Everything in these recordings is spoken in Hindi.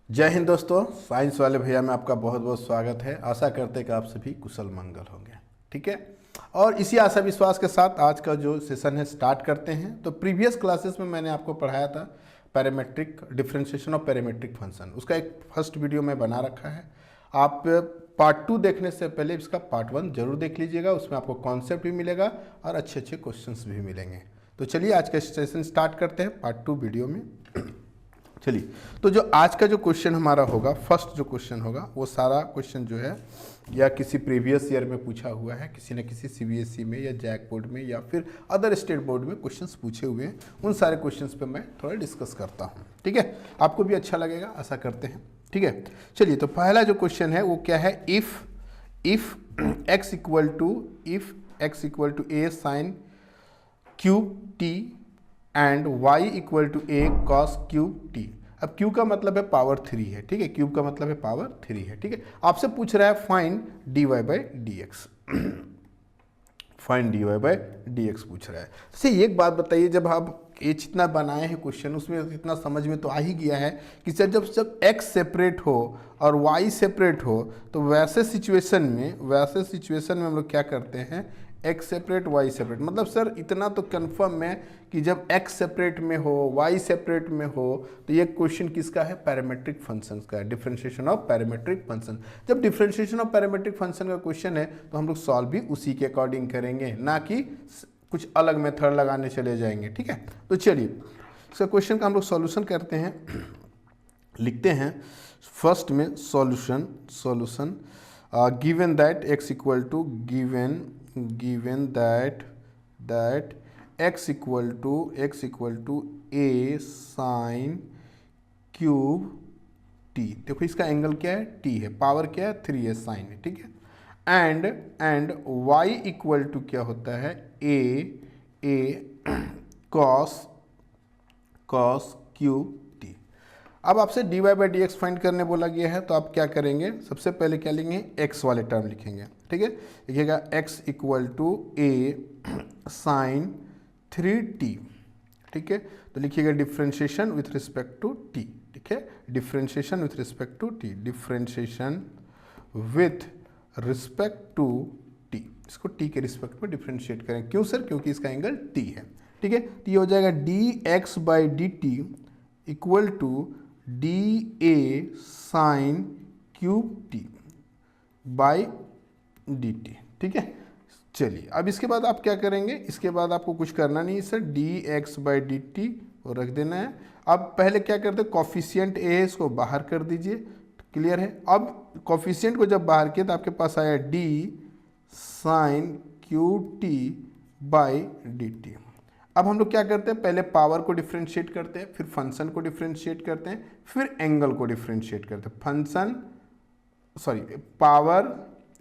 जय हिंद दोस्तों, साइंस वाले भैया में आपका बहुत बहुत स्वागत है। आशा करते हैं कि आप सभी कुशल मंगल होंगे। ठीक है, और इसी आशा विश्वास के साथ आज का जो सेशन है स्टार्ट करते हैं। तो प्रीवियस क्लासेस में मैंने आपको पढ़ाया था parametric differentiation of parametric function, उसका एक फर्स्ट वीडियो में बना रखा है। आप पार्ट 2 देखने से पहले इसका पार्ट 1 जरूर देख लीजिएगा, उसमें आपको कॉन्सेप्ट भी मिलेगा और अच्छे अच्छे क्वेश्चंस भी मिलेंगे। तो चलिए आज का सेशन स्टार्ट करते हैं पार्ट 2 वीडियो में। चलिए, तो जो आज का जो क्वेश्चन हमारा होगा, फर्स्ट जो क्वेश्चन होगा, वो सारा क्वेश्चन जो है या किसी प्रीवियस ईयर में पूछा हुआ है, किसी न किसी सीबीएसई में या जैक बोर्ड में या फिर अदर स्टेट बोर्ड में क्वेश्चंस पूछे हुए हैं। उन सारे क्वेश्चंस पे मैं थोड़ा डिस्कस करता हूँ। ठीक है, आपको भी अच्छा लगेगा, आशा करते हैं। ठीक है, चलिए, तो पहला जो क्वेश्चन है वो क्या है, if x equal to a sine cube T and y equal to a cos cube T. अब q का मतलब है पावर 3 है। ठीक है, क्यूब का मतलब है पावर 3 है। ठीक है, आपसे पूछ रहा है find dy by d x. Find dy by d x पूछ रहा है। जैसे एक बात बताइए, जब आप ये जितना बनाए हैं क्वेश्चन, उसमें इतना समझ में तो आ ही गया है कि सर जब x सेपरेट हो और y सेपरेट हो, तो वैसे सिचुएशन में हम लोग क्या करते हैं, x सेपरेट y सेपरेट। मतलब सर इतना तो कंफर्म है कि जब x सेपरेट में हो, y सेपरेट में हो, तो ये क्वेश्चन किसका है, पैरामेट्रिक फंक्शन का है, डिफरेंशिएशन ऑफ पैरामेट्रिक फंक्शन। जब डिफरेंशिएशन ऑफ पैरामेट्रिक फंक्शन का क्वेश्चन है तो हम लोग सॉल्व भी उसी के अकॉर्डिंग करेंगे, ना कि कुछ अलग मेथड लगाने चले जाएंगे। ठीक है, तो चलिए इसका क्वेश्चन का हम लोग सॉल्यूशन करते हैं, लिखते हैं फर्स्ट में solution given that x equal to given that x equal to a sine cube t। देखो इसका एंगल क्या है, t है, पावर क्या है, 3 है, साइन है। ठीक है, एंड y इक्वल टू क्या होता है, a कॉस क्यूब t। अब आपसे dy by d x find करने बोला गया है, तो आप क्या करेंगे, सबसे पहले क्या लेंगे, x वाले टर्म लिखेंगे। ठीक है, लिखिएगा x equal to a sine 3t। ठीक है, तो लिखिएगा differentiation with respect to t। ठीक है, differentiation with respect to t, differentiation with respect to t। इसको t के रिस्पेक्ट में डिफ्रेंशिएट करें। क्यों सर, क्योंकि इसका एंगल t है। ठीक है, तो ये हो जाएगा dx by D T equal to D A sine cube T by D T. ठीक है, चलिए अब इसके बाद आप क्या करेंगे, इसके बाद आपको कुछ करना नहीं है sir, D x by D T वो रख देना है। अब पहले क्या करते हैं, कॉफिशिएंट ए है, इसको बाहर कर दीजिए। क्लियर है, अब कॉफिशिएंट को जब बाहर किया तो आपके पास आया D sign cube T by D T. अब हम लोग क्या करते हैं, पहले पावर को डिफ्रेंशिएट करते हैं, फिर फंक्शन को डिफ्रेंशिएट करते हैं, फिर एंगल को डिफ्रेंशिएट करते हैं। पावर,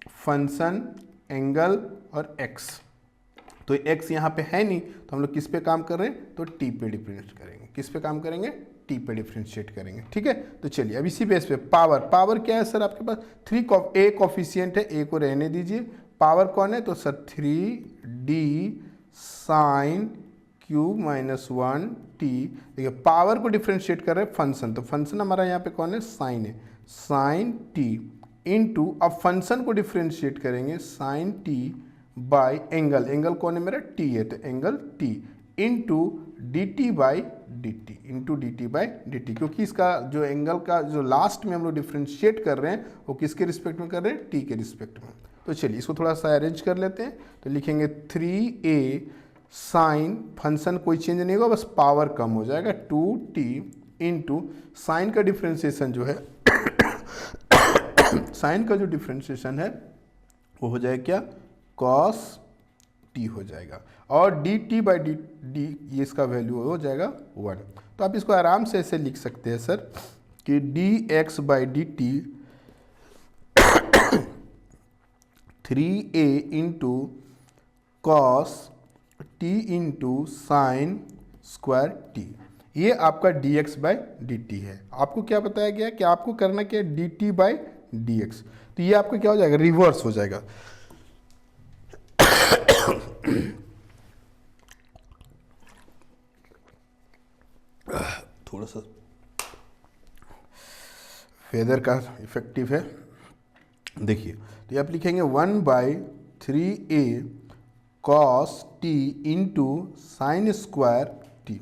फंक्शन, एंगल और एक्स। तो एक्स यहाँ पे है नहीं, तो हम लोग किस पे काम कर रहे हैं, तो टी पे डिफ्रेंशिएट करेंगे। किस पे काम करेंगे, टी पे डिफ्रेंशिएट करेंगे। ठीक है, तो चलिए अब इसी बेस पे पावर क्या है सर, आपके पास 3 ए कॉफिशिएंट है, ए को रहने दीजिए। पावर कौन है, तो sir 3d sine cube minus 1t। देखिए पावर को डिफ्रेंशिएट कर रहे हैं फंक्शन, तो फंक्शन हमारा यहाँ पे कौन है, साइन है, साइन t इंटू, अब फंक्शन को डिफ्रेंशिएट करेंगे साइन t बाई एंगल कौन है मेरा, t है, तो angle t into d t by D T, क्योंकि इसका जो एंगल का जो लास्ट में हम लोग डिफ्रेंशिएट कर रहे हैं वो किसके रिस्पेक्ट में कर रहे हैं, t के रिस्पेक्ट में। तो चलिए इसको थोड़ा सा अरेंज कर लेते हैं। तो लिखेंगे 3a साइन, फंक्शन कोई चेंज नहीं होगा, बस पावर कम हो जाएगा, 2t इंटू साइन का डिफ्रेंशिएशन जो है साइन का जो डिफ्रेंशिएशन है वो हो जाएगा क्या, कॉस t हो जाएगा, और डी टी बाई डी ये इसका वैल्यू हो जाएगा 1। तो आप इसको आराम से ऐसे लिख सकते हैं सर कि D x by D T 3a into cos t into sine square T. ये आपका dx बाई डी टी है। आपको क्या बताया गया कि आपको करना क्या है, dt बाई डी एक्स। तो ये आपका क्या हो जाएगा, रिवर्स हो जाएगा। थोड़ा सा वेदर का इफेक्टिव है। देखिए, तो आप लिखेंगे 1/3a cos t into sine square T,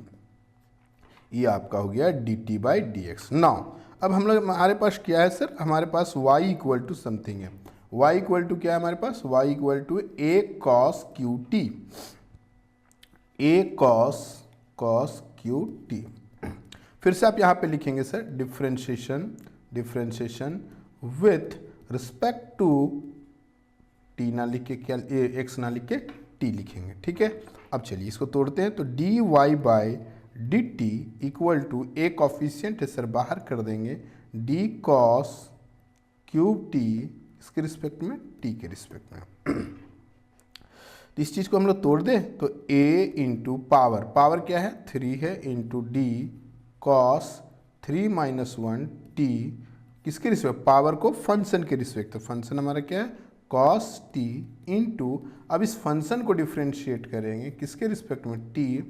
ये आपका हो गया dt/dx। नाउ अब हम लोग, हमारे पास क्या है सर, हमारे पास y इक्वल टू समथिंग है। y इक्वल टू क्या है हमारे पास, y equal to a cos qt, a cos qt। फिर से आप यहाँ पे लिखेंगे sir differentiation with respect to t ना लिख के, क्या x ना लिख के t लिखेंगे, ठीक है। अब चलिए इसको तोड़ते हैं, तो dy/dt equal to A coefficient है सर, बाहर कर देंगे d cos qt इसके रिस्पेक्ट में, t के रिस्पेक्ट में। तो इस चीज़ को हम लोग तोड़ दें तो a इंटू पावर क्या है 3 है, इंटू d cos 3 - 1 t किसके रिस्पेक्ट, पावर को फंक्शन के रिस्पेक्ट, तो फंक्शन हमारा क्या है cos t इंटू, अब इस फंक्शन को डिफ्रेंशिएट करेंगे किसके रिस्पेक्ट में, t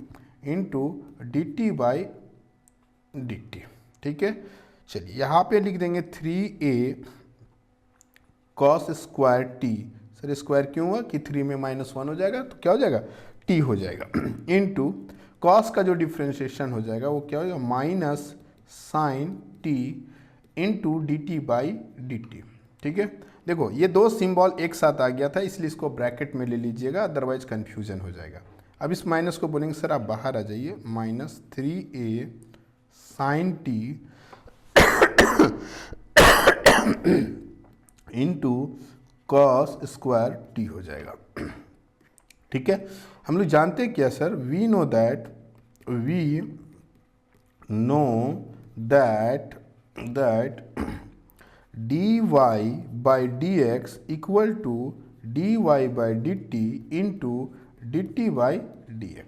इंटू dt/dt, ठीक है। चलिए यहाँ पे लिख देंगे 3a cos square t, sir square क्यों हुआ कि 3 में -1 हो जाएगा तो क्या हो जाएगा, t हो जाएगा, इंटू कॉस का जो डिफ्रेंशिएशन हो जाएगा वो क्या हो जाएगा, minus sign t into dt/dt, ठीक है। देखो ये दो सिंबल एक साथ आ गया था, इसलिए इसको ब्रैकेट में ले लीजिएगा, अदरवाइज कन्फ्यूजन हो जाएगा। अब इस माइनस को बोलेंगे सर आप बाहर आ जाइए, -3a sine t into cos square T हो जाएगा, ठीक है। हम लोग जानते हैं क्या sir, we know that dy/dx equal to dy/dt into dt/dx।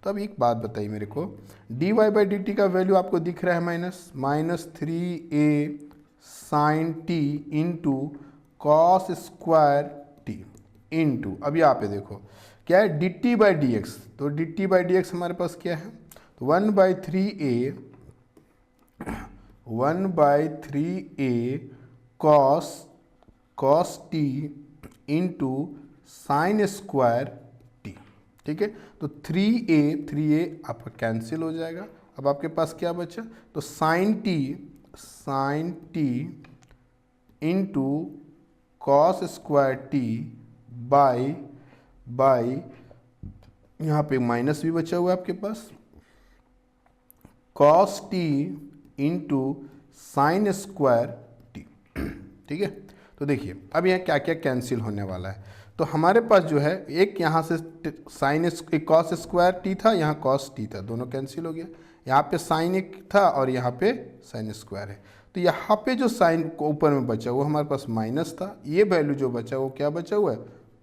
तो अब एक बात बताइए मेरे को, dy/dt का वैल्यू आपको दिख रहा है -3a sine t into cos square T into, अब यहाँ पे देखो क्या है dt/dx, तो dt/dx हमारे पास क्या है, तो 1/3a cos t into sine square t, ठीक है। तो 3a आपका कैंसिल हो जाएगा, अब आपके पास क्या बचा, तो sine t into cos square t by यहाँ पे माइनस भी बचा हुआ है आपके पास, cos t into sine square t, ठीक है। तो देखिए अब यहाँ क्या क्या कैंसिल होने वाला है, तो हमारे पास जो है एक यहाँ से कॉस स्क्वायर टी था, यहाँ कॉस टी था, दोनों कैंसिल हो गया, यहाँ पे साइन एक था और यहाँ पे साइन स्क्वायर है, तो यहाँ पे जो साइन को ऊपर में बचा वो हमारे पास माइनस था, ये वैल्यू जो बचा वो क्या बचा हुआ है,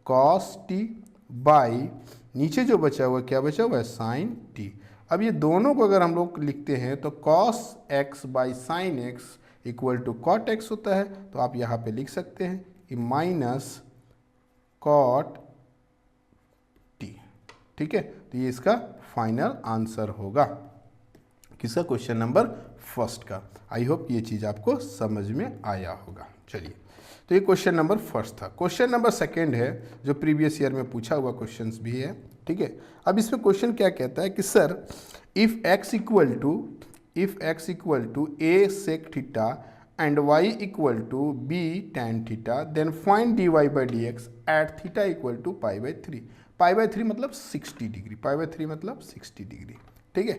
कॉस टी बाई नीचे जो बचा हुआ क्या बचा हुआ है, साइन टी। अब ये दोनों को अगर हम लोग लिखते हैं तो cos x by sine X equal to cot X होता है, तो आप यहाँ पे लिख सकते हैं कि माइनस कॉट टी, ठीक है। तो ये इसका फाइनल आंसर होगा किसका, क्वेश्चन नंबर फर्स्ट का। आई होप ये चीज़ आपको समझ में आया होगा। चलिए, तो ये क्वेश्चन नंबर फर्स्ट था। क्वेश्चन नंबर सेकंड है जो प्रीवियस ईयर में पूछा हुआ क्वेश्चंस भी है, ठीक है। अब इसमें क्वेश्चन क्या कहता है कि sir if x equal to a sec theta and y equal to b tan theta, then find dy/dx at theta equal to π/3। π/3 मतलब 60 डिग्री, π/3 मतलब 60 डिग्री, ठीक है।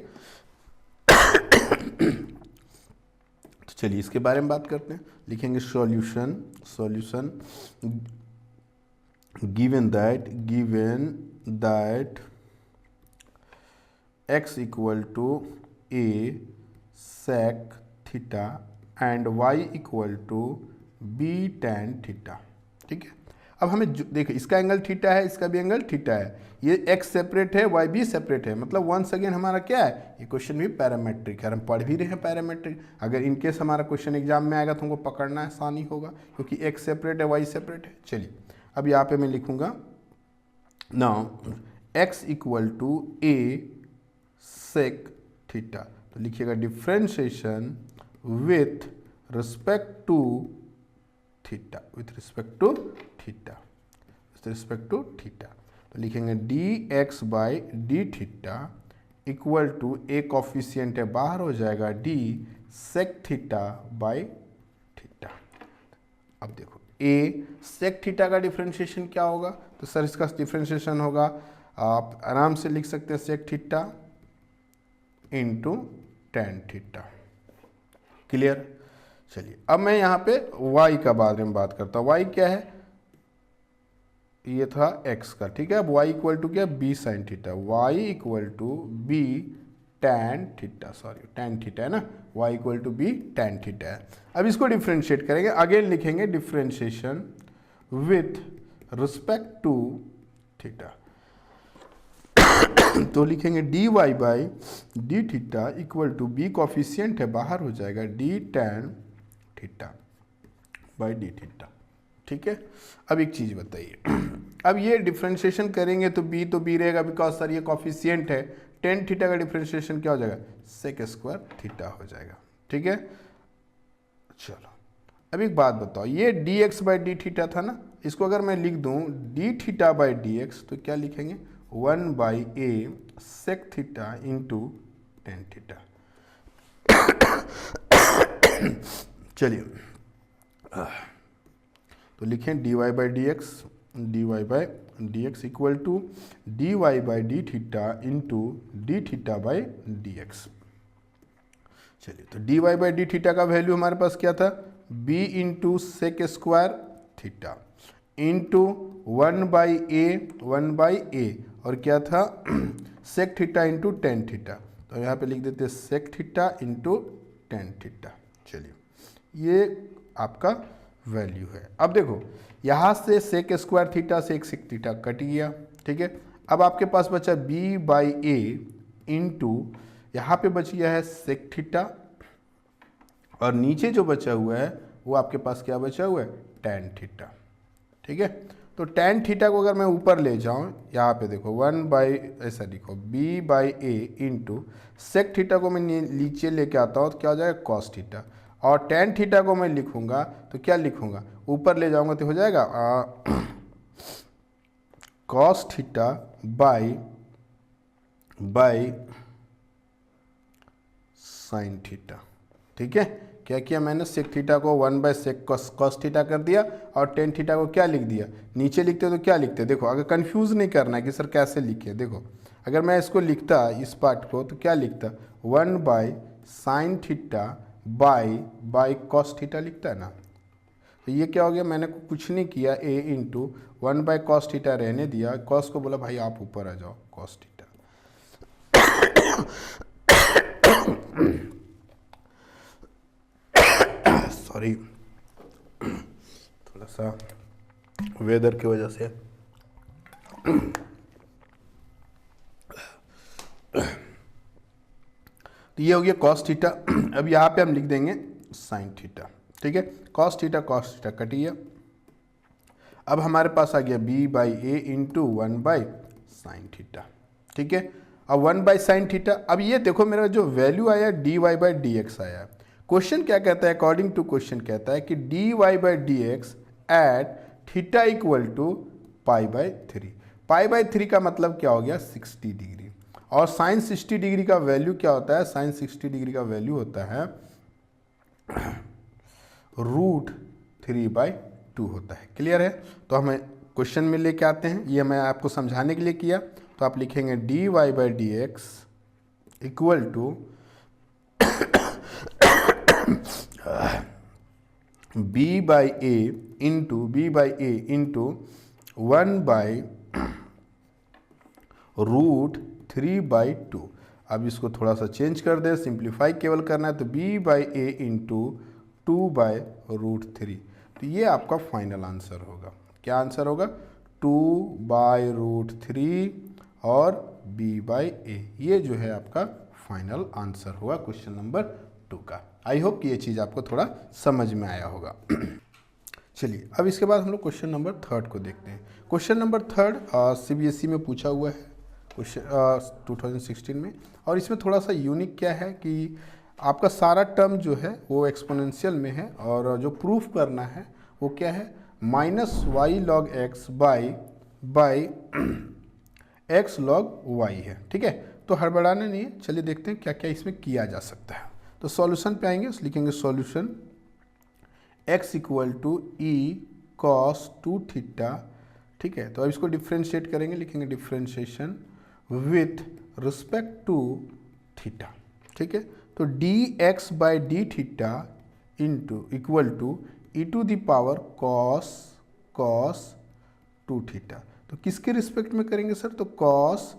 तो चलिए इसके बारे में बात करते हैं। लिखेंगे solution given that x equal to a sec theta and y equal to b tan theta, ठीक है। अब हमें देखो इसका एंगल थीटा है, इसका भी एंगल थीटा है, ये x सेपरेट है, y भी सेपरेट है, मतलब वंस अगेन हमारा क्या है, ये क्वेश्चन भी पैरामेट्रिक है, हम पढ़ भी रहे हैं पैरामेट्रिक। अगर इनकेस हमारा क्वेश्चन एग्जाम में आएगा तो हमको पकड़ना आसानी होगा क्योंकि x सेपरेट है, y सेपरेट है। चलिए अब यहाँ पे मैं लिखूँगा now x equal to a sec theta. तो लिखिएगा differentiation with respect to theta, with respect to theta, with respect to theta. तो लिखेंगे D x by D theta equal to A coefficient है बाहर हो जाएगा D sec theta by theta. अब देखो ए सेक थीटा का डिफ्रेंशिएशन क्या होगा, तो सर इसका डिफ्रेंशिएशन होगा, आप आराम से लिख सकते हैं sec theta into tan theta. Clear. चलिए अब मैं यहाँ पे y का बारे में बात करता हूँ। y क्या है, ये था x का, ठीक है। अब y इक्वल टू क्या, b sine theta, y equal to b tan theta, sorry tan theta है ना, y equal to b tan theta है। अब इसको डिफ्रेंशिएट करेंगे, अगेन लिखेंगे differentiation with respect to theta. तो लिखेंगे dy by D theta equal to b coefficient है बाहर हो जाएगा d tan theta by D theta. ठीक है। अब एक चीज़ बताइए, अब ये डिफ्रेंशिएशन करेंगे तो b रहेगा, बिकॉज सर ये कॉफिशिएंट है। टेन थीटा का डिफ्रेंशिएशन क्या हो जाएगा, सेक स्क्वायर थीटा हो जाएगा। ठीक है। चलो अब एक बात बताओ, ये d x by D theta था ना, इसको अगर मैं लिख दूं d theta by d x तो क्या लिखेंगे, 1 by a sec theta into tan theta. चलिए तो लिखें d y by d x equal to d y by D theta into d theta by d x. चलिए तो d y by D theta का वैल्यू हमारे पास क्या था, b into sec square theta into 1 by a और क्या था sec theta into tan theta. तो यहाँ पे लिख देते हैं sec theta into tan theta. चलिए ये आपका वैल्यू है। अब देखो यहाँ से सेक स्क्वायर थीटा से एक सेक थीटा कट गया, ठीक है। अब आपके पास बचा b बाई ए इंटू यहाँ पे बच गया है सेक थीटा और नीचे जो बचा हुआ है वो आपके पास क्या बचा हुआ है, टेन थीटा। ठीक है। तो टेन थीटा को अगर मैं ऊपर ले जाऊँ, यहाँ पे देखो 1 बाई ऐसा लिखो b by a into sec theta को मैं नीचे लेके आता हूँ तो क्या हो जाएगा कॉस थीटा, और टेन थीटा को मैं लिखूंगा तो क्या लिखूंगा, ऊपर ले जाऊंगा तो हो जाएगा cos theta by sine theta. ठीक है। क्या किया मैंने, सेक थीटा को 1 बाई सेक कॉस थीटा कर दिया और टेन थीटा को क्या लिख दिया, नीचे लिखते तो क्या लिखते, देखो अगर कंफ्यूज नहीं करना है कि सर कैसे लिखे, देखो अगर मैं इसको लिखता इस पार्ट को तो क्या लिखता, 1 by sine theta by cos theta लिखता है ना। तो ये क्या हो गया, मैंने कुछ नहीं किया, a into 1 by cos theta रहने दिया, कॉस को बोला भाई आप ऊपर आ जाओ कॉस थीटा। सॉरी थोड़ा सा वेदर की वजह से तो ये हो गया कॉस थीटा। अब यहाँ पे हम लिख देंगे साइन थीटा। ठीक है। कॉस थीटा कट गया। अब हमारे पास आ गया b by a into 1 by sine theta. ठीक है। अब 1 बाई साइन थीटा, अब ये देखो मेरा जो वैल्यू आया d y by d x आया। क्वेश्चन क्या कहता है, अकॉर्डिंग टू क्वेश्चन कहता है कि d y by d x at theta equal to pi by three. Pi by three का मतलब क्या हो गया, 60 डिग्री, और साइन 60 डिग्री का वैल्यू क्या होता है, साइन 60 डिग्री का वैल्यू होता है √3/2 होता है। क्लियर है। तो हमें क्वेश्चन में लेके आते हैं, ये मैं आपको समझाने के लिए किया। तो आप लिखेंगे d y by d x equal to b by a into 1 by √3/2। अब इसको थोड़ा सा चेंज कर दे, सिंप्लीफाई केवल करना है, तो b by a into 2 by √3। तो ये आपका फाइनल आंसर होगा। क्या आंसर होगा, 2 बाई √3 और b बाई ए। ये जो है आपका फाइनल आंसर होगा क्वेश्चन नंबर 2 का। आई होप कि ये चीज़ आपको थोड़ा समझ में आया होगा। चलिए अब इसके बाद हम लोग क्वेश्चन नंबर 3 को देखते हैं। क्वेश्चन नंबर 3 CBSE में पूछा हुआ है क्वेश्चन 2016 में। और इसमें थोड़ा सा यूनिक क्या है कि आपका सारा टर्म जो है वो एक्सपोनेंशियल में है, और जो प्रूफ करना है वो क्या है, minus y log x by x log y है। ठीक है, तो हड़बड़ाना नहीं है, चलिए देखते हैं क्या क्या इसमें किया जा सकता है। तो सॉल्यूशन पे आएंगे, लिखेंगे solution x equal to e cos 2 theta. ठीक है, तो अब इसको डिफ्रेंशिएट करेंगे, लिखेंगे differentiation with respect to theta. ठीक है, तो d x by D theta into equal to e to the power cos 2 theta. तो किसके रिस्पेक्ट में करेंगे सर, तो कॉस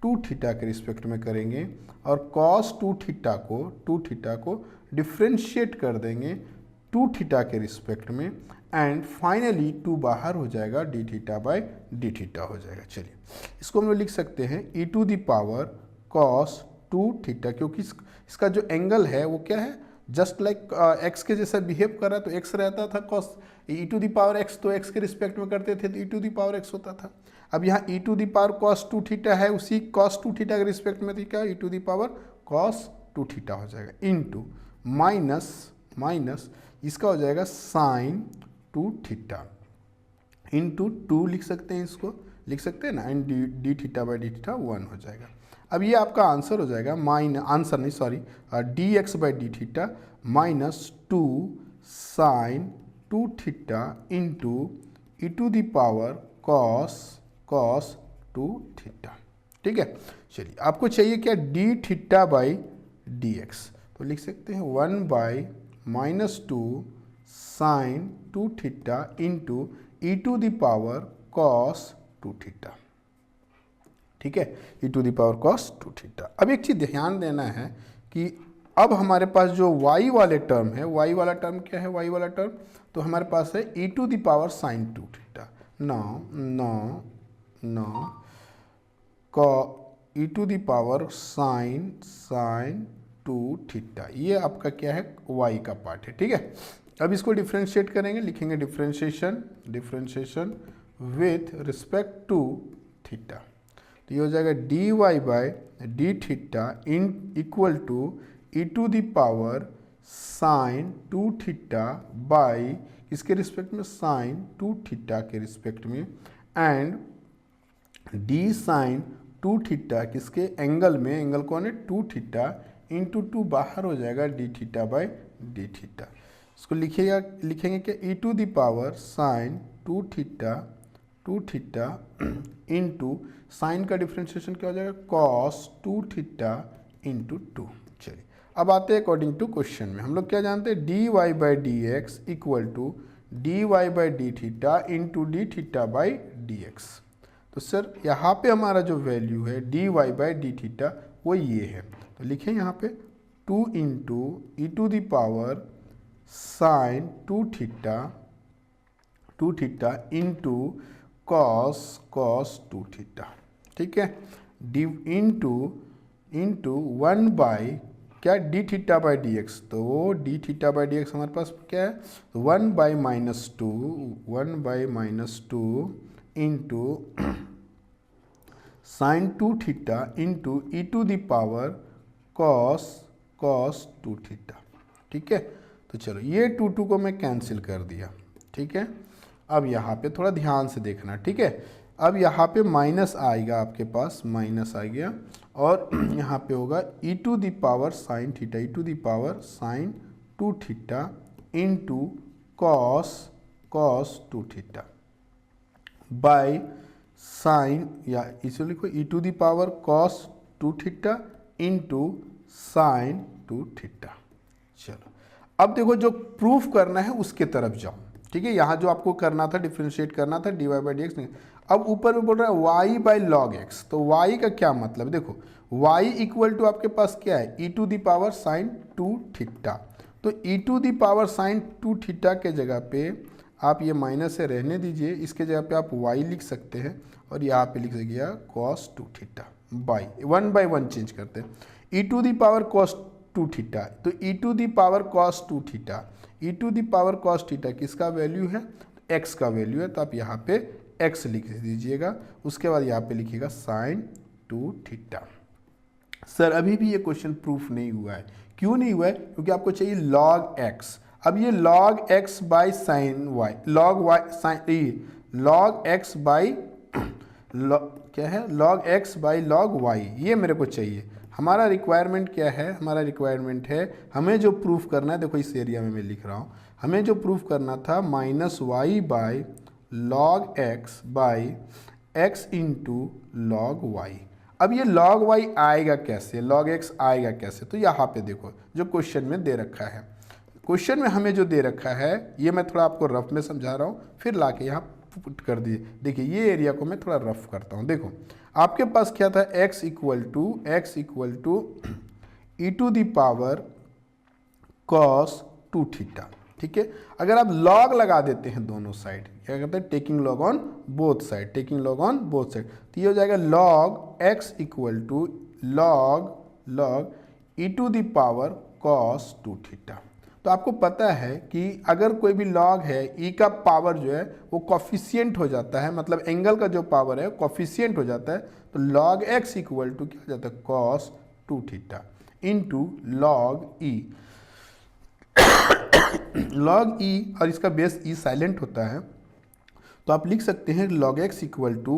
2 थीटा के रिस्पेक्ट में करेंगे, और कॉस 2 थीटा को डिफ्रेंशिएट कर देंगे 2 थीटा के रिस्पेक्ट में, एंड फाइनली 2 बाहर हो जाएगा, d theta by D theta हो जाएगा। चलिए इसको हम लोग लिख सकते हैं e to the power cos 2 theta, क्योंकि इसका जो एंगल है वो क्या है, जस्ट लाइक एक्स के जैसा बिहेव कर रहा है, तो एक्स रहता था cos e to the power x, तो एक्स के रिस्पेक्ट में करते थे तो e to the power x होता था। अब यहाँ e to the power cos 2 theta है, उसी कॉस 2 थीटा के रिस्पेक्ट में थी क्या, e to the power cos 2 theta हो जाएगा, इनटू माइनस इसका हो जाएगा साइन 2 थीटा इंटू 2 लिख सकते हैं, इसको लिख सकते हैं ना, and d theta by D theta 1 हो जाएगा। अब ये आपका आंसर हो जाएगा d x by D theta minus 2 sine 2 theta into e to the power cos 2 theta. ठीक है, चलिए आपको चाहिए क्या, d theta by d x, तो लिख सकते हैं 1 by minus 2 sine 2 theta into e to the power cos 2 theta. ठीक है, e to the power cos 2 theta. अब एक चीज़ ध्यान देना है कि अब हमारे पास जो y वाले टर्म है, y वाला टर्म क्या है, y वाला टर्म तो हमारे पास है e to the power sine 2 theta, e to the power sine 2 theta, ये आपका क्या है, y का पार्ट है। ठीक है, अब इसको डिफ्रेंशिएट करेंगे, लिखेंगे differentiation with respect to theta, तो ये हो जाएगा d y by D theta इन equal to e to the power sine 2 theta by इसके रिस्पेक्ट में साइन 2 थीटा के रिस्पेक्ट में, एंड डी साइन 2 थीटा किसके एंगल में, एंगल कौन है 2 थीटा इंटू 2 बाहर हो जाएगा d theta by D theta. इसको लिखेंगे क्या, e to the power sine 2 theta into sign का डिफ्रेंशिएशन क्या हो जाएगा, कॉस 2 थीटा इंटू 2। चलिए अब आते हैं अकॉर्डिंग टू क्वेश्चन में, हम लोग क्या जानते हैं, d y by d x equal to d y by D theta into d theta by d x. तो सर यहाँ पे हमारा जो वैल्यू है d y by D theta वो ये है, तो लिखें यहाँ पे 2 into e to the power sine 2 theta into cos 2 theta. ठीक है, डी इंटू 1 बाई क्या, d theta by d x, तो d theta by d x हमारे पास क्या है, 1 by minus two into sine 2 theta into e to the power cos 2 theta. ठीक है, तो चलो ये 2 को मैं कैंसिल कर दिया। ठीक है, अब यहाँ पे थोड़ा ध्यान से देखना। ठीक है, अब यहाँ पे माइनस आएगा, आपके पास माइनस आ गया, और यहाँ पे होगा e to the power sine theta, e to the power sine 2 theta into cos 2 theta by sine, या इसे लिखो e to the power cos 2 theta into sine 2 theta. चलो अब देखो जो प्रूफ करना है उसके तरफ जाओ। ठीक है, यहाँ जो आपको करना था, डिफ्रेंशिएट करना था d y by d x, नहीं, अब ऊपर में बोल रहा है वाई बाई लॉग एक्स, तो वाई का क्या मतलब, देखो वाई इक्वल टू आपके पास क्या है, e to the power sine 2 theta, तो e to the power sine 2 theta के जगह पे आप ये माइनस से रहने दीजिए, इसके जगह पे आप वाई लिख सकते हैं, और यहाँ पे लिख दीजिएगा cos 2 theta by 1 by 1 change करते हैं, e to the power cos 2 theta, तो e to the power cos 2 theta, e to the power cos theta किसका वैल्यू है, एक्स का वैल्यू है, तो आप यहाँ पे एक्स लिख दीजिएगा, उसके बाद यहाँ पे लिखिएगा साइन 2 थीटा। सर अभी भी ये क्वेश्चन प्रूफ नहीं हुआ है, क्यों नहीं हुआ है? क्योंकि आपको चाहिए log x। अब ये log x by sine y, log y sine, log x by क्या है, log x by log y, ये मेरे को चाहिए। हमारा रिक्वायरमेंट क्या है? हमारा रिक्वायरमेंट है, हमें जो प्रूफ करना है, देखो इस एरिया में मैं लिख रहा हूँ, हमें जो प्रूफ करना था minus y by log x by x into log y। अब ये log y आएगा कैसे, log x आएगा कैसे? तो यहाँ पे देखो जो क्वेश्चन में दे रखा है, क्वेश्चन में हमें जो दे रखा है, ये मैं थोड़ा आपको रफ में समझा रहा हूँ, फिर लाके यहाँ पुट कर दीजिए। देखिए ये एरिया को मैं थोड़ा रफ करता हूँ। देखो आपके पास क्या था, x equal to e to the power cos 2 theta. ठीक है, अगर आप log लगा देते हैं दोनों साइड, क्या कहते हैं, taking log on both side, taking log on both side, तो ये हो जाएगा log x equal to log e to the power cos 2 theta. तो आपको पता है कि अगर कोई भी log है, e का पावर जो है वो कॉफिशिएंट हो जाता है, मतलब एंगल का जो पावर है कॉफिशिएंट हो जाता है, तो log x इक्वल टू क्या हो जाता है, cos 2 theta into log e। log e और इसका बेस e साइलेंट होता है, तो आप लिख सकते हैं log x equal to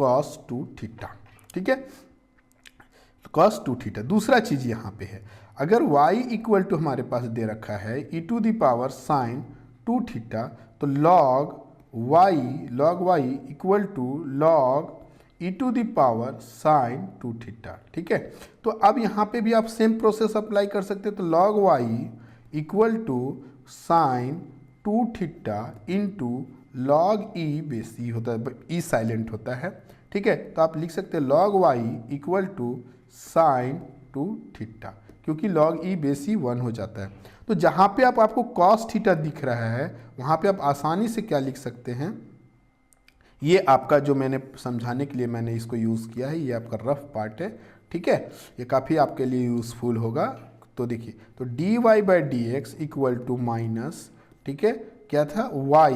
cos 2 theta. ठीक है, cos 2 थीटा। दूसरा चीज यहाँ पे है, अगर y इक्वल टू हमारे पास दे रखा है e to the power sine 2 theta, तो log y equal to log e to the power sine 2 theta. ठीक है, तो अब यहाँ पे भी आप सेम प्रोसेस अप्लाई कर सकते हैं, तो log y equal to sine 2 theta into log e base e होता है, ई साइलेंट होता है। ठीक है, तो आप लिख सकते हैं log y equal to sine 2 theta, क्योंकि log e बेस ई 1 हो जाता है। तो जहाँ पे आपको cos थीटा दिख रहा है, वहाँ पे आप आसानी से क्या लिख सकते हैं, ये आपका जो मैंने समझाने के लिए मैंने इसको यूज़ किया है, ये आपका रफ पार्ट है। ठीक है, ये काफ़ी आपके लिए यूज़फुल होगा। तो देखिए, तो d y by d x equal to minus, ठीक है, क्या था, y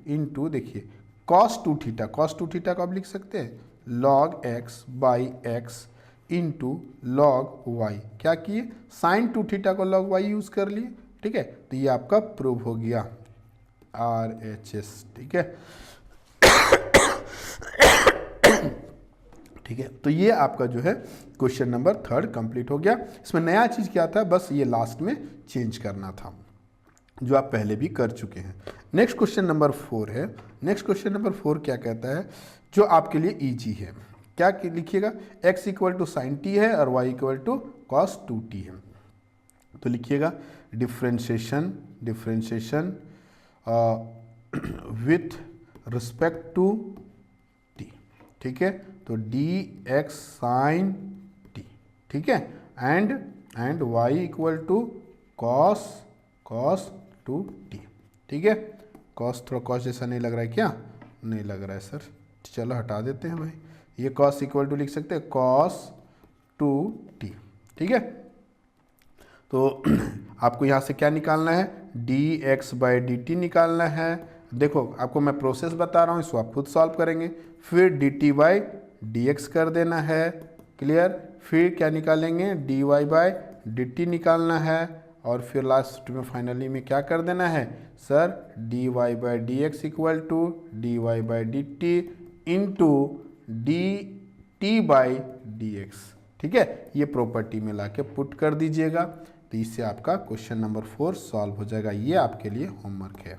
इंटू देखिए cos 2 थीटा, cos 2 थीटा को आप लिख सकते हैं log x by x into log y। क्या किए, sin 2 थीटा को log y यूज़ कर लिए। ठीक है, तो ये आपका प्रूव हो गया RHS। ठीक है, ठीक है, तो ये आपका जो है क्वेश्चन नंबर 3 कंप्लीट हो गया। इसमें नया चीज़ क्या था, बस ये लास्ट में चेंज करना था, जो आप पहले भी कर चुके हैं। नेक्स्ट क्वेश्चन नंबर 4 है। नेक्स्ट क्वेश्चन नंबर 4 क्या कहता है, जो आपके लिए इजी है, क्या लिखिएगा, x equal to sine t है और y equal to cos 2t है। तो लिखिएगा differentiation with respect to t। ठीक है, तो dx साइन t, ठीक है, and y equal to cos 2t। ठीक है, कॉस थोड़ा कॉस जैसा नहीं लग रहा है क्या, नहीं लग रहा है सर, चलो हटा देते हैं भाई, ये कॉस इक्वल टू लिख सकते हैं कॉस 2t। ठीक है, तो आपको यहाँ से क्या निकालना है, dx बाई dt निकालना है। देखो आपको मैं प्रोसेस बता रहा हूँ, इसको आप खुद सॉल्व करेंगे, फिर dt बाई dx कर देना है, क्लियर, फिर क्या निकालेंगे, dy बाई dt निकालना है, और फिर लास्ट में फाइनली में क्या कर देना है sir, dy by dx equal to dy by dt into dt by dx। ठीक है, ये प्रॉपर्टी में लाके पुट कर दीजिएगा, तो इससे आपका क्वेश्चन नंबर 4 सॉल्व हो जाएगा। ये आपके लिए होमवर्क है,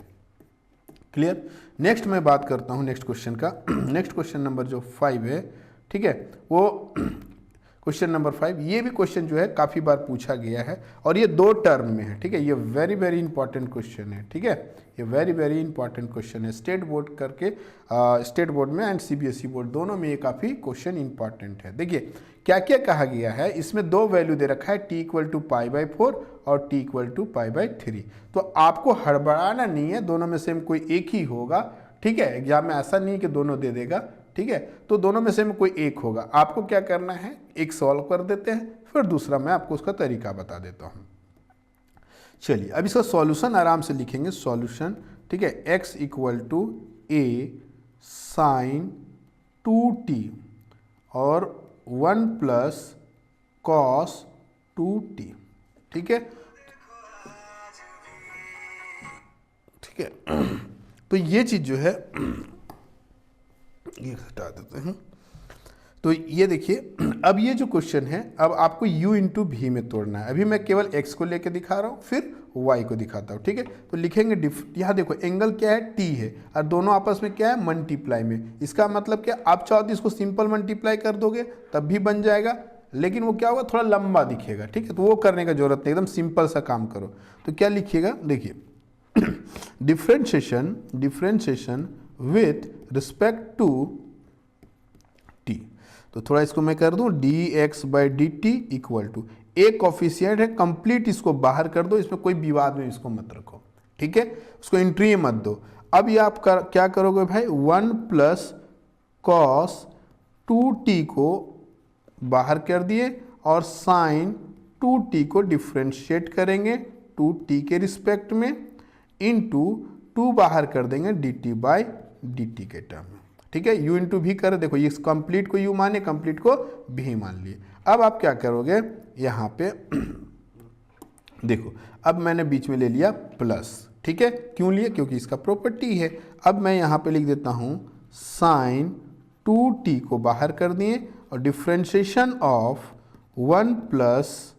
क्लियर। नेक्स्ट मैं बात करता हूँ नेक्स्ट क्वेश्चन का। नेक्स्ट क्वेश्चन नंबर जो 5 है, ठीक है, वो क्वेश्चन नंबर 5, ये भी क्वेश्चन जो है काफ़ी बार पूछा गया है और ये 2 टर्म में है। ठीक है, ये वेरी इंपॉर्टेंट क्वेश्चन है। ठीक है, ये वेरी इंपॉर्टेंट क्वेश्चन है, स्टेट बोर्ड करके, स्टेट बोर्ड में एंड सीबीएसई बोर्ड दोनों में ये काफ़ी क्वेश्चन इंपॉर्टेंट है। देखिए क्या क्या कहा गया है, इसमें 2 वैल्यू दे रखा है, t इक्वल टू π/4 और t इक्वल टू π/3। तो आपको हड़बड़ाना नहीं है, दोनों में से कोई एक ही होगा। ठीक है, एग्जाम में ऐसा नहीं कि दोनों दे देगा। ठीक है, तो दोनों में से कोई एक होगा। आपको क्या करना है, एक सॉल्व कर देते हैं, फिर दूसरा मैं आपको उसका तरीका बता देता हूं। चलिए अब इसका सॉल्यूशन आराम से लिखेंगे, सॉल्यूशन। ठीक है, x equal to a sine 2t और 1 प्लस कॉस 2t। ठीक है, ठीक है। तो ये चीज़ जो है ये हटा देते हैं। तो ये देखिए, अब ये जो क्वेश्चन है, अब आपको u इंटू भी में तोड़ना है। अभी मैं केवल x को लेके दिखा रहा हूँ, फिर y को दिखाता हूँ। ठीक है, तो लिखेंगे यहाँ देखो एंगल क्या है, t है, और दोनों आपस में क्या है, मल्टीप्लाई में। इसका मतलब क्या, आप चाहो तो इसको सिंपल मल्टीप्लाई कर दोगे तब भी बन जाएगा, लेकिन वो क्या होगा, थोड़ा लंबा दिखेगा। ठीक है, तो वो करने का जरूरत नहीं, एकदम सिंपल सा काम करो। तो क्या लिखिएगा, देखिए differentiation with respect to t। तो थोड़ा इसको मैं कर दूं, dx by D T equal to, एक कॉफिशिएंट है, कंप्लीट इसको बाहर कर दो, इसमें कोई विवाद में इसको मत रखो। ठीक है, उसको एंट्री मत दो। अब ये आप क्या करोगे भाई, 1 प्लस कॉस 2t को बाहर कर दिए और साइन 2t को डिफ्रेंशिएट करेंगे 2t के रिस्पेक्ट में, इनटू 2 बाहर कर देंगे dt बाई dt के टर्म में। ठीक है, u इंटू भी कर, देखो ये कंप्लीट को u माने, कंप्लीट को भी मान लिए। अब आप क्या करोगे यहाँ पे देखो, अब मैंने बीच में ले लिया प्लस। ठीक है, क्यों लिए, क्योंकि इसका प्रॉपर्टी है। अब मैं यहाँ पे लिख देता हूँ साइन 2t को बाहर कर दिए और differentiation of 1 plus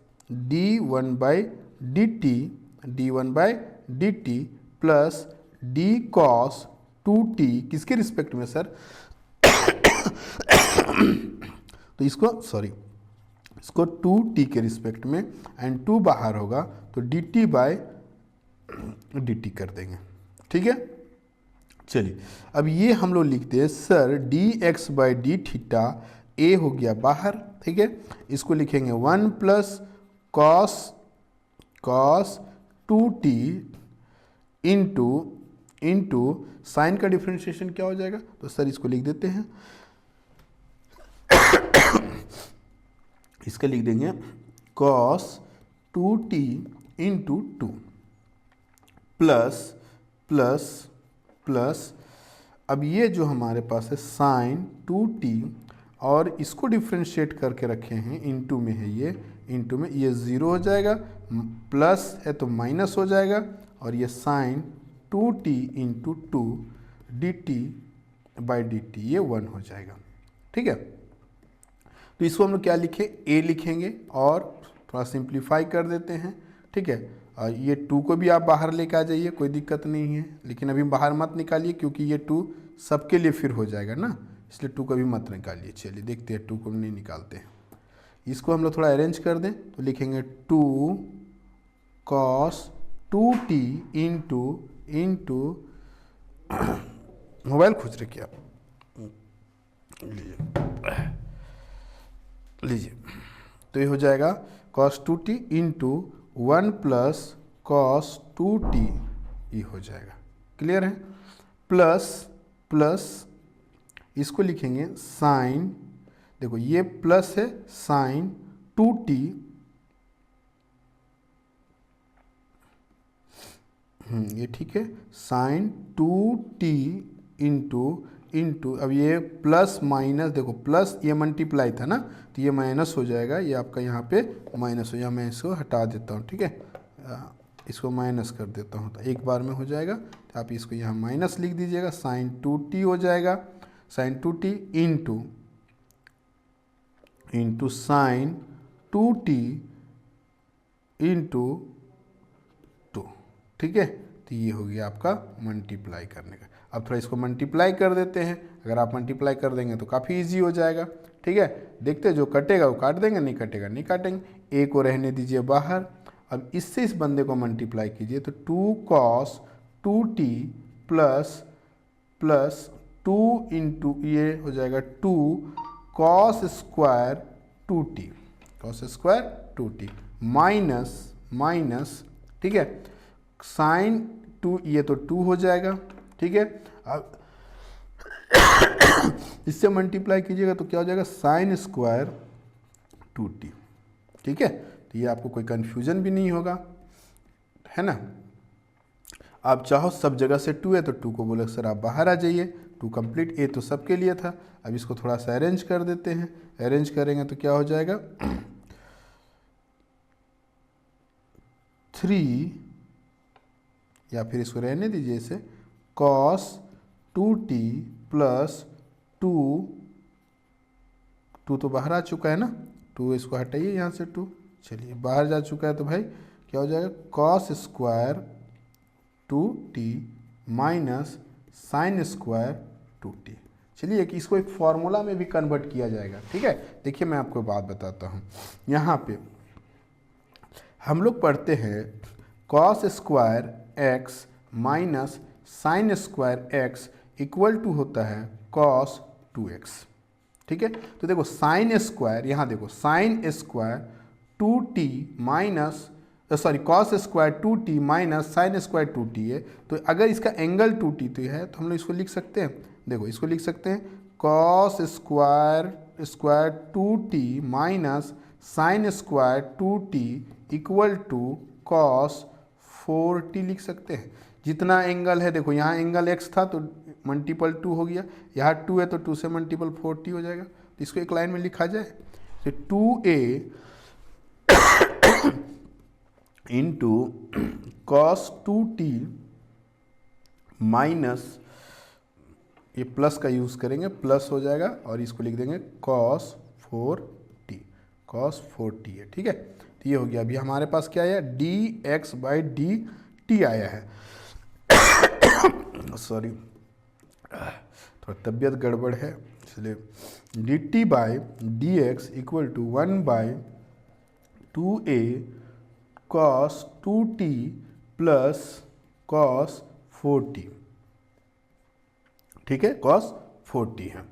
d1 by D T plus d cos 2t किसके रिस्पेक्ट में सर तो इसको 2t के रिस्पेक्ट में, एंड 2 बाहर होगा तो dt बाय dt कर देंगे। ठीक है, चलिए अब ये हम लोग लिखते हैं sir dx by D theta, a हो गया बाहर। ठीक है, इसको लिखेंगे 1 plus cos 2t into sign का डिफ्रेंशिएशन क्या हो जाएगा, तो सर इसको लिख देते हैं इसका लिख देंगे cos 2t इंटू 2 प्लस अब ये जो हमारे पास है साइन 2t, और इसको डिफ्रेंशिएट करके रखे हैं, इंटू में है ये, इंटू में ये 0 हो जाएगा, प्लस है तो माइनस हो जाएगा, और ये sine 2t into 2 dt by dt ये 1 हो जाएगा। ठीक है, तो इसको हम लोग क्या लिखे, a लिखेंगे और थोड़ा सिंप्लीफाई कर देते हैं। ठीक है, और ये 2 को भी आप बाहर लेके आ जाइए, कोई दिक्कत नहीं है, लेकिन अभी बाहर मत निकालिए क्योंकि ये 2 सबके लिए फिर हो जाएगा ना, इसलिए 2 को भी मत निकालिए। चलिए देखते हैं, 2 को नहीं निकालते हैं, इसको हम लोग थोड़ा अरेंज कर दें तो लिखेंगे 2 cos 2t इंटू मोबाइल खोज रहे क्या, लीजिए तो ये हो जाएगा cos 2t into 1 plus cos 2t, ये हो जाएगा। क्लियर है, प्लस इसको लिखेंगे साइन, देखो ये प्लस है साइन 2t ये ठीक है, साइन 2t इंटू अब ये प्लस माइनस, देखो प्लस ये मल्टीप्लाई था ना, तो ये माइनस हो जाएगा, ये आपका यहाँ पे माइनस हो जाएगा। मैं इसको हटा देता हूँ। ठीक है, इसको माइनस कर देता हूँ तो एक बार में हो जाएगा, तो आप इसको यहाँ माइनस लिख दीजिएगा, साइन 2t हो जाएगा, sign 2t into sine 2t into 2। ठीक है, तो ये हो गया आपका मल्टीप्लाई करने का। अब थोड़ा इसको मल्टीप्लाई कर देते हैं, अगर आप मल्टीप्लाई कर देंगे तो काफ़ी इजी हो जाएगा। ठीक है, देखते हैं जो कटेगा वो काट देंगे, नहीं कटेगा नहीं काटेंगे। ए को रहने दीजिए बाहर। अब इससे इस बंदे को मल्टीप्लाई कीजिए तो 2 cos 2t प्लस 2 इंटू ये हो जाएगा 2 cos स्क्वायर 2t माइनस। ठीक है, साइन 2 ये तो 2 हो जाएगा। ठीक है, अब इससे मल्टीप्लाई कीजिएगा तो क्या हो जाएगा, साइन स्क्वायर 2t। ठीक है, तो ये आपको कोई कन्फ्यूजन भी नहीं होगा, है ना। आप चाहो सब जगह से 2 है तो 2 को बोले सर आप बाहर आ जाइए, टू कंप्लीट, ए तो सबके लिए था। अब इसको थोड़ा सा अरेंज कर देते हैं, अरेंज करेंगे तो क्या हो जाएगा 3, या फिर इसको रहने दीजिए इसे, cos 2t प्लस 2 तो बाहर आ चुका है ना, 2 इसको हटाइए यहाँ से, 2 चलिए बाहर जा चुका है, तो भाई क्या हो जाएगा cos square 2t minus sine square 2t। चलिए कि इसको एक फॉर्मूला में भी कन्वर्ट किया जाएगा, ठीक है। देखिए मैं आपको बात बताता हूँ, यहाँ पे हम लोग पढ़ते हैं cos square x minus sine square x equal to होता है cos 2x, ठीक है। तो देखो साइन स्क्वायर, यहाँ देखो sign square 2t minus cos square 2t minus sine square 2t है, तो अगर इसका एंगल 2t तो है तो हम लोग इसको लिख सकते हैं, देखो इसको लिख सकते हैं cos square 2t minus sine square 2t equal to cos 4t लिख सकते हैं। जितना एंगल है, देखो यहाँ एंगल x था तो मल्टीपल 2 हो गया, यहाँ 2 है तो 2 से मल्टीपल 4t हो जाएगा। तो इसको एक लाइन में लिखा जाए तो 2a into cos 2t minus, ये प्लस का यूज़ करेंगे, प्लस हो जाएगा और इसको लिख देंगे cos 4t है, ठीक है। तो ये हो गया। अभी हमारे पास क्या आया, dx/dt आया है सॉरी थोड़ा तबीयत गड़बड़ है इसलिए, dt/dx equal to 1/2a cos 2t plus cos 4t, ठीक है, cos 4t है।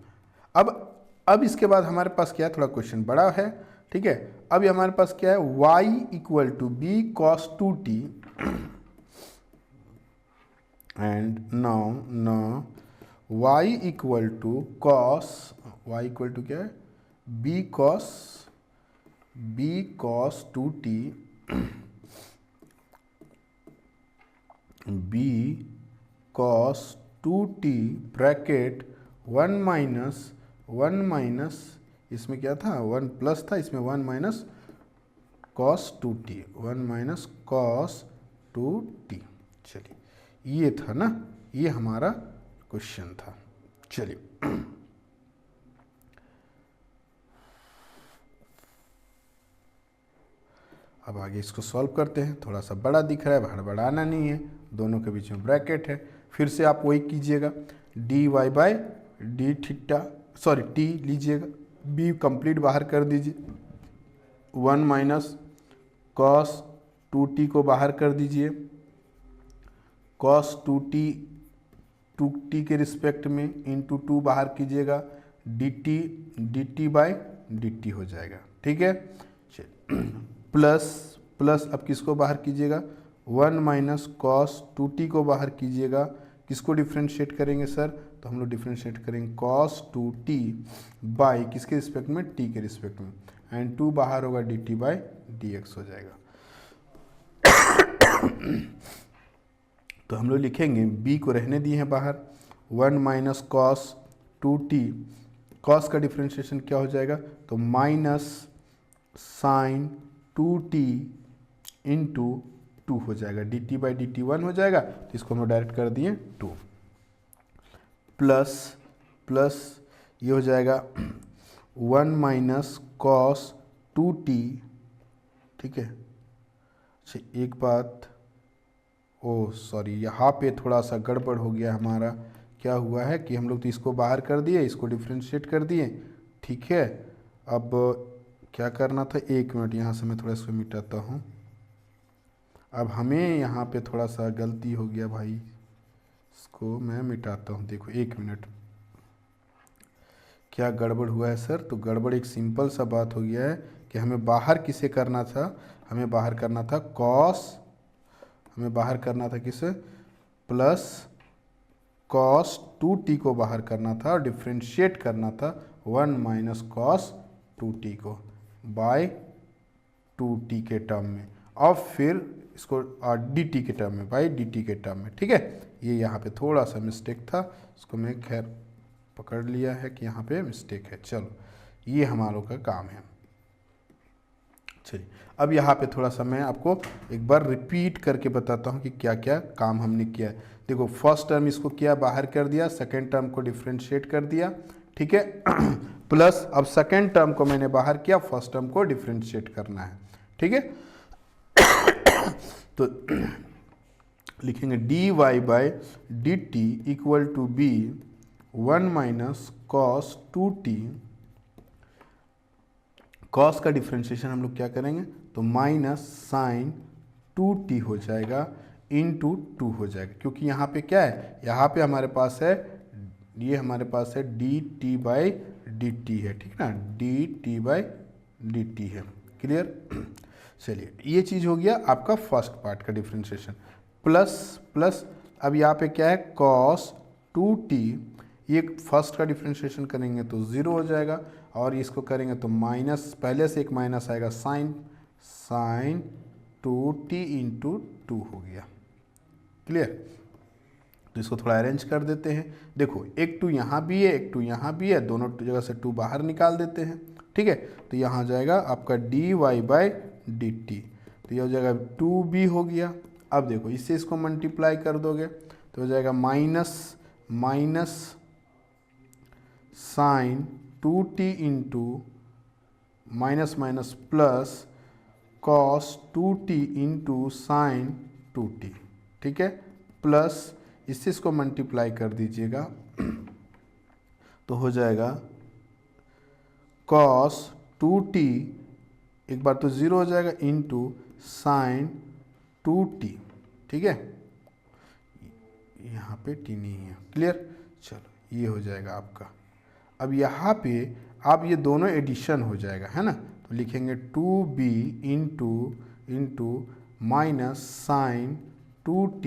अब इसके बाद हमारे पास क्या है, थोड़ा क्वेश्चन बड़ा है, ठीक है। अब ये हमारे पास क्या है, y equal to b cos 2t and now y equal to क्या है, b cos 2t b cos 2t bracket 1 minus इसमें क्या था, 1 प्लस था, इसमें 1 minus cos 2t, 1 minus cos 2t। चलिए ये था ना, ये हमारा क्वेश्चन था। चलिए अब आगे इसको सॉल्व करते हैं। थोड़ा सा बड़ा दिख रहा है, हड़बड़ाना नहीं है, दोनों के बीच में ब्रैकेट है। फिर से आप वही कीजिएगा, टी लीजिएगा, बी कंप्लीट बाहर कर दीजिए, 1 माइनस cos 2t को बाहर कर दीजिए, cos 2t के रिस्पेक्ट में इंटू 2 बाहर कीजिएगा, dt हो जाएगा, ठीक है। प्लस अब किसको बाहर कीजिएगा, 1 माइनस cos 2t को बाहर कीजिएगा, किसको डिफ्रेंशिएट करेंगे सर, तो हम लोग डिफ्रेंशिएट करेंगे cos 2t बाई किसके रिस्पेक्ट में, t के रिस्पेक्ट में, एंड 2 बाहर होगा dt/dx हो जाएगा। तो हम लोग लिखेंगे b को रहने दिए हैं बाहर, 1 माइनस cos 2t, cos का डिफ्रेंशिएशन क्या हो जाएगा, तो माइनस साइन 2t इंटू 2 हो जाएगा, dt/dt 1 हो जाएगा, तो इसको हम लोग डायरेक्ट कर दिए 2 प्लस ये हो जाएगा 1 माइनस cos 2t, ठीक है। अच्छा एक बात, ओ सॉरी यहाँ पे थोड़ा सा गड़बड़ हो गया हमारा, क्या हुआ है कि हम लोग तो इसको बाहर कर दिए, इसको डिफ्रेंशिएट कर दिए, ठीक है। अब क्या करना था, 1 मिनट यहाँ से मैं थोड़ा इसको मिटाता हूँ। अब हमें यहाँ पे थोड़ा सा गलती हो गया भाई, इसको मैं मिटाता हूँ, देखो 1 मिनट, क्या गड़बड़ हुआ है सर, तो गड़बड़ एक सिंपल सा बात हो गया है कि हमें बाहर किसे करना था, हमें बाहर करना था किसे, प्लस cos 2t को बाहर करना था और डिफ्रेंशिएट करना था 1 माइनस cos 2t को बाय 2t के टर्म में, और फिर इसको dt के टर्म में, बाय dt के टर्म में, ठीक है। ये यहाँ पे थोड़ा सा मिस्टेक था, इसको मैं खैर पकड़ लिया है कि यहाँ पे मिस्टेक है। चलो ये हमारों का काम है। चलिए अब यहाँ पे थोड़ा सा मैं आपको एक बार रिपीट करके बताता हूँ कि क्या क्या काम हमने किया है। देखो फर्स्ट टर्म इसको किया, बाहर कर दिया, सेकेंड टर्म को डिफ्रेंशिएट कर दिया, ठीक है। प्लस अब सेकेंड टर्म को मैंने बाहर किया, फर्स्ट टर्म को डिफ्रेंशिएट करना है, ठीक है। तो लिखेंगे dy by D T equal to b 1 minus cos 2t। Cos का डिफ्रेंशिएशन हम लोग क्या करेंगे, तो माइनस साइन 2t हो जाएगा इंटू 2 हो जाएगा, क्योंकि यहाँ पे क्या है, यहाँ पे हमारे पास है, ये हमारे पास है D t by D T है, ठीक ना, D t by D T है। क्लियर। चलिए ये चीज़ हो गया आपका फर्स्ट पार्ट का डिफ्रेंशिएशन। प्लस अब यहाँ पे क्या है, कॉस 2t, ये फर्स्ट का डिफ्रेंशिएशन करेंगे तो 0 हो जाएगा, और इसको करेंगे तो माइनस, पहले से एक माइनस आएगा, साइन 2t इंटू 2 हो गया। क्लियर। तो इसको थोड़ा अरेंज कर देते हैं। देखो एक 2 यहाँ भी है, एक 2 यहाँ भी है, दोनों जगह से 2 बाहर निकाल देते हैं, ठीक है। तो यहाँ जाएगा आपका dy बाई डी टी, तो यह हो जाएगा 2b हो गया। अब देखो इससे इसको मल्टीप्लाई कर दोगे तो हो जाएगा minus sine 2t into minus plus cos 2t into sine 2t, ठीक है। प्लस इससे इसको मल्टीप्लाई कर दीजिएगा तो हो जाएगा कॉस 2t, एक बार तो 0 हो जाएगा, इंटू साइन 2t, ठीक है। यहाँ पे t नहीं है। क्लियर। चलो ये हो जाएगा आपका। अब यहाँ पे आप ये दोनों एडिशन हो जाएगा, है ना, तो लिखेंगे 2b into minus sine 2t।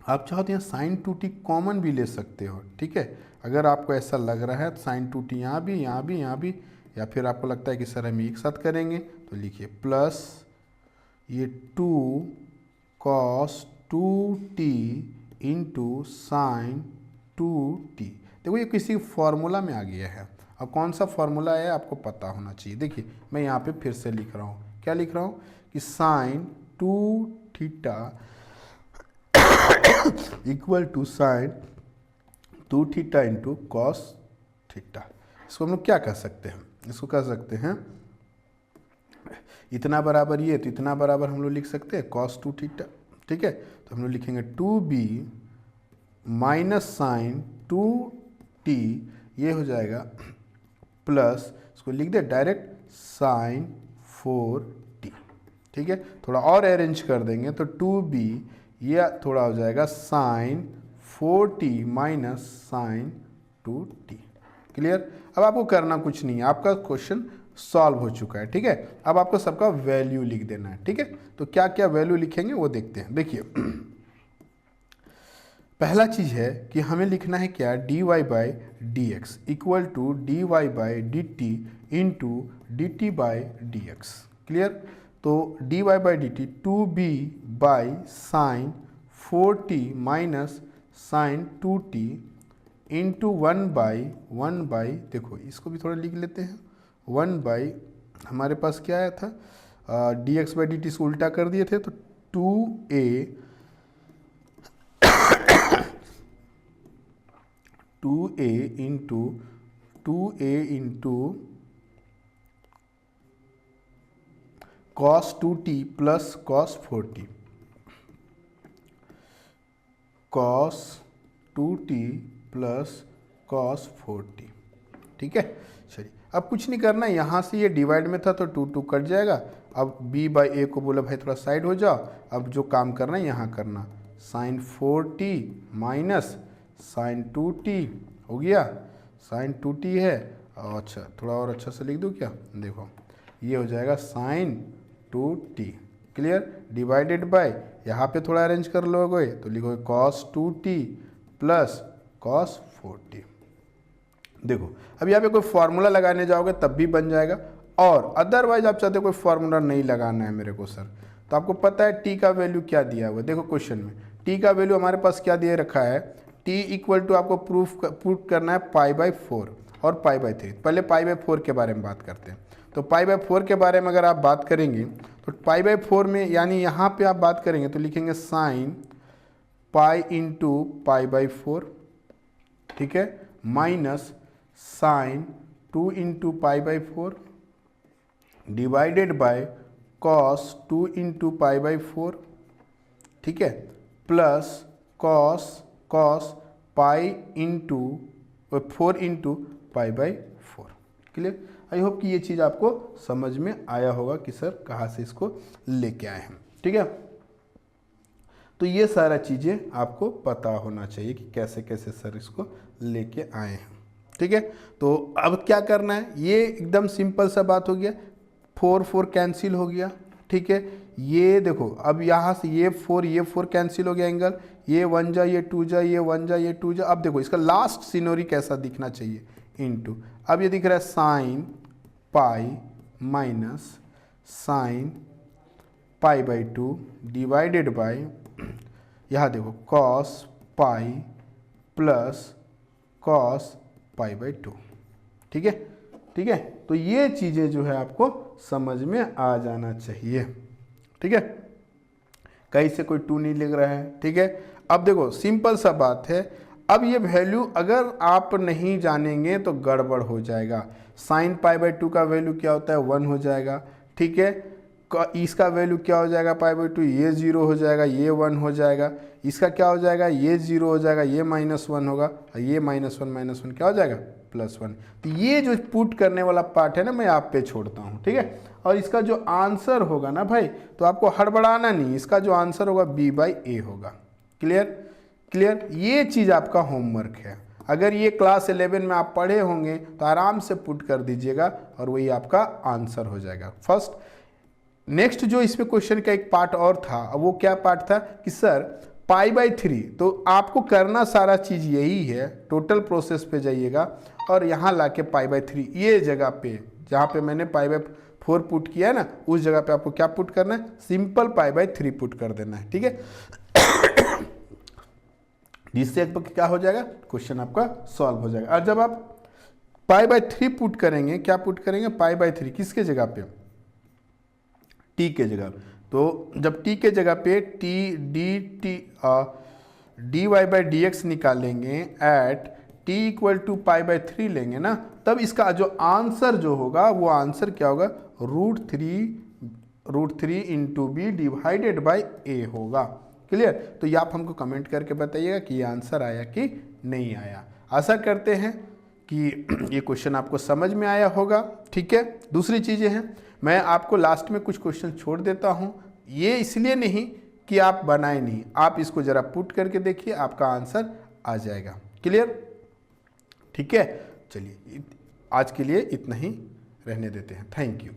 आप चाहो तो यहाँ साइन 2t कॉमन भी ले सकते हो, ठीक है। अगर आपको ऐसा लग रहा है तो साइन 2t यहाँ भी, यहाँ भी, यहाँ भी, या फिर आपको लगता है कि सर हम एक साथ करेंगे तो लिखिए प्लस ये 2 cos 2t into sine 2t। देखो ये किसी फॉर्मूला में आ गया है। अब कौन सा फॉर्मूला है आपको पता होना चाहिए। देखिए मैं यहाँ पे फिर से लिख रहा हूँ, क्या लिख रहा हूँ कि sine 2 theta equal to sine 2 theta into cos theta. इसको हम लोग क्या कह सकते हैं, इसको कह सकते हैं इतना बराबर ये, तो इतना बराबर हम लोग लिख सकते हैं कॉस 2 थीटा, ठीक है। तो हम लोग लिखेंगे 2b माइनस साइन 2t, ये हो जाएगा प्लस, इसको लिख दे डायरेक्ट साइन 4t, ठीक है। थोड़ा और अरेंज कर देंगे तो 2b ये थोड़ा हो जाएगा sign 4t minus sine 2t। Clear. अब आपको करना कुछ नहीं है, आपका क्वेश्चन सॉल्व हो चुका है, ठीक है। अब आपको सबका वैल्यू लिख देना है, ठीक है। तो क्या क्या वैल्यू लिखेंगे वो देखते हैं। देखिए पहला चीज़ है कि हमें लिखना है क्या, dy by d x equal to dy by D t into d t by d x. Clear. तो dy by D t 2b by sine 4t minus sine 2t into 1 by, देखो इसको भी थोड़ा लिख लेते हैं, 1 बाई हमारे पास क्या आया था, D x by D T से उल्टा कर दिए थे तो 2a into cos 2t plus cos 4t, cos 2t plus cos 4t, ठीक है। चलिए अब कुछ नहीं करना, यहाँ से ये डिवाइड में था तो 2 कट जाएगा। अब b बाई ए को बोला भाई थोड़ा साइड हो जाओ, अब जो काम करना है यहाँ करना, sign 4t minus sine 2t हो गया, साइन 2t है। अच्छा थोड़ा और अच्छा से लिख दूँ क्या, देखो ये हो जाएगा sign 2t। Clear. Divided by, यहाँ पे थोड़ा अरेंज कर लोगे तो लिखोगे cos 2t plus cos 4t। देखो अब यहाँ पे कोई फार्मूला लगाने जाओगे तब भी बन जाएगा, और अदरवाइज आप चाहते हो कोई फार्मूला नहीं लगाना है मेरे को सर, तो आपको पता है t का वैल्यू क्या दिया हुआ है। देखो क्वेश्चन में t का वैल्यू हमारे पास क्या दिए रखा है, t इक्वल टू आपको प्रूफ करना है π/4 और π/3। पहले π/4 के बारे में बात करते हैं। तो π/4 के बारे में अगर आप बात करेंगे तो π/4 में यानी यहाँ पे आप बात करेंगे तो लिखेंगे साइन पाई इंटू π/4, ठीक है, minus sine 2 into π/4 divided by cos 2 into π/4, ठीक है, plus cos pi into 4 into π/4। Clear? I hope कि ये चीज़ आपको समझ में आया होगा कि सर कहाँ से इसको लेके आए हैं। ठीक है, तो ये सारा चीज़ें आपको पता होना चाहिए कि कैसे कैसे सर इसको लेके आए हैं। ठीक है, तो अब क्या करना है, ये एकदम सिंपल सा बात हो गया, 4 कैंसिल हो गया। ठीक है, ये देखो अब यहाँ से ये 4 कैंसिल हो गया एंगल, ये 1 जा, ये 2 जा, ये 1 जा, ये 2 जा। अब देखो इसका लास्ट सिनोरी कैसा दिखना चाहिए, इनटू। अब ये दिख रहा है sine pi minus sine π/2 divided by, यहाँ देखो कॉस पाई प्लस कॉस π/2। ठीक है, ठीक है, तो ये चीज़ें जो है आपको समझ में आ जाना चाहिए। ठीक है, कहीं से कोई 2 नहीं लिख रहा है। ठीक है, अब देखो सिंपल सा बात है, अब ये वैल्यू अगर आप नहीं जानेंगे तो गड़बड़ हो जाएगा। साइन π/2 का वैल्यू क्या होता है, 1 हो जाएगा। ठीक है, इसका वैल्यू क्या हो जाएगा π/2, ये 0 हो जाएगा, ये 1 हो जाएगा। इसका क्या हो जाएगा, ये 0 हो जाएगा, ये -1 होगा, ये -1 क्या हो जाएगा, +1। तो ये जो पुट करने वाला पार्ट है ना, मैं आप पे छोड़ता हूँ। ठीक है, और इसका जो आंसर होगा ना भाई, तो आपको हड़बड़ाना नहीं, इसका जो आंसर होगा B/A होगा। क्लियर? क्लियर? ये चीज़ आपका होमवर्क है। अगर ये क्लास 11 में आप पढ़े होंगे तो आराम से पुट कर दीजिएगा और वही आपका आंसर हो जाएगा। फर्स्ट, नेक्स्ट जो इसमें क्वेश्चन का एक पार्ट और था, वो क्या पार्ट था कि सर π/3, तो आपको करना सारा चीज़ यही है, टोटल प्रोसेस पे जाइएगा और यहाँ लाके π/3 ये जगह पे जहाँ पे मैंने π/4 पुट किया है ना, उस जगह पे आपको क्या पुट करना है, सिंपल π/3 पुट कर देना है। ठीक है, जिससे क्या हो जाएगा, क्वेश्चन आपका सॉल्व हो जाएगा। और जब आप π/3 पुट करेंगे, क्या पुट करेंगे, π/3 किसके जगह पे, टी के जगह। तो जब टी के जगह पे dy/dx निकालेंगे एट t इक्वल टू π/3 लेंगे ना, तब इसका जो आंसर जो होगा वो आंसर क्या होगा, √3 इंटू बी डिवाइडेड बाई ए होगा। क्लियर? तो ये आप हमको कमेंट करके बताइएगा कि ये आंसर आया कि नहीं आया। आशा करते हैं कि ये क्वेश्चन आपको समझ में आया होगा। ठीक है, दूसरी चीज़ें हैं, मैं आपको लास्ट में कुछ क्वेश्चन छोड़ देता हूँ, ये इसलिए नहीं कि आप बनाए नहीं, आप इसको ज़रा पुट करके देखिए, आपका आंसर आ जाएगा। क्लियर? ठीक है, चलिए आज के लिए इतना ही रहने देते हैं। Thank you.